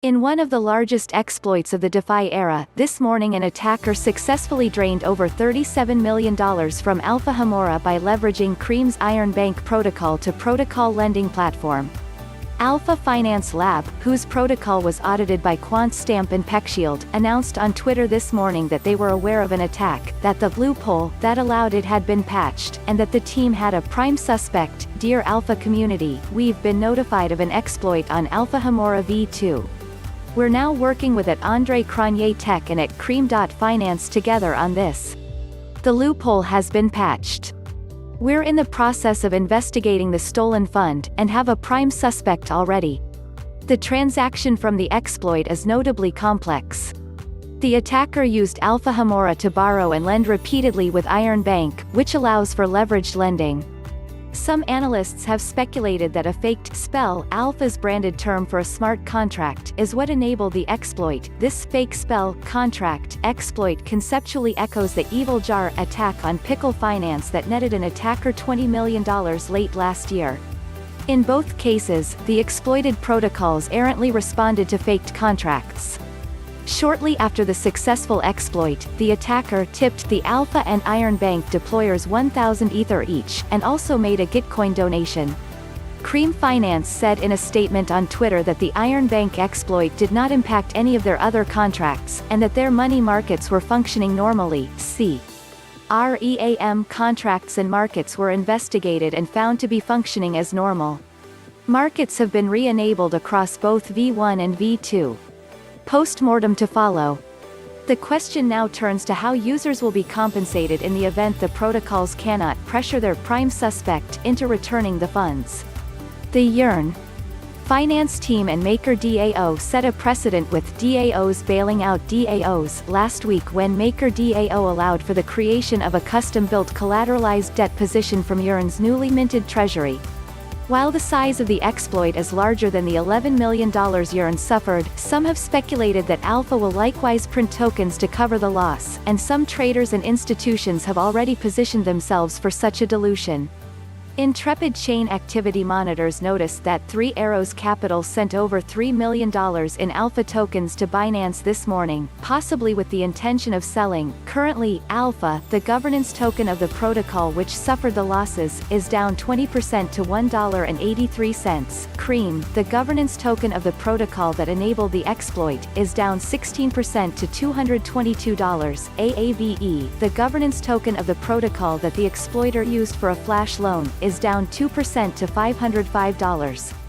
In one of the largest exploits of the DeFi era, this morning an attacker successfully drained over $37 million from Alpha Homora by leveraging Cream's Iron Bank protocol to protocol lending platform. Alpha Finance Lab, whose protocol was audited by QuantStamp and PeckShield, announced on Twitter this morning that they were aware of an attack, that the loophole that allowed it had been patched, and that the team had a prime suspect. Dear Alpha community, we've been notified of an exploit on Alpha Homora v2. We're now working with at Andre Cronje Tech and at Cream.Finance together on this. The loophole has been patched. We're in the process of investigating the stolen fund, and have a prime suspect already. The transaction from the exploit is notably complex. The attacker used Alpha Homora to borrow and lend repeatedly with Iron Bank, which allows for leveraged lending. Some analysts have speculated that a faked spell, Alpha's branded term for a smart contract, is what enabled the exploit. This fake spell contract exploit conceptually echoes the Evil Jar attack on Pickle Finance that netted an attacker $20 million late last year. In both cases, the exploited protocols errantly responded to faked contracts. Shortly after the successful exploit, the attacker tipped the Alpha and Iron Bank deployers 1,000 Ether each, and also made a Gitcoin donation. Cream Finance said in a statement on Twitter that the Iron Bank exploit did not impact any of their other contracts, and that their money markets were functioning normally. REAM contracts and markets were investigated and found to be functioning as normal. Markets have been re-enabled across both V1 and V2. Post-mortem to follow. The question now turns to how users will be compensated in the event the protocols cannot pressure their prime suspect into returning the funds. The Yearn finance team and MakerDAO set a precedent with DAOs bailing out DAOs last week when MakerDAO allowed for the creation of a custom-built collateralized debt position from Yearn's newly minted treasury. While the size of the exploit is larger than the $11 million Yearn suffered, some have speculated that Alpha will likewise print tokens to cover the loss, and some traders and institutions have already positioned themselves for such a dilution. Intrepid Chain Activity Monitors noticed that 3 Arrows Capital sent over $3 million in Alpha tokens to Binance this morning, possibly with the intention of selling. Currently, Alpha, the governance token of the protocol which suffered the losses, is down 20% to $1.83. Cream, the governance token of the protocol that enabled the exploit, is down 16% to $222. AAVE, the governance token of the protocol that the exploiter used for a flash loan, is down 2% to $505.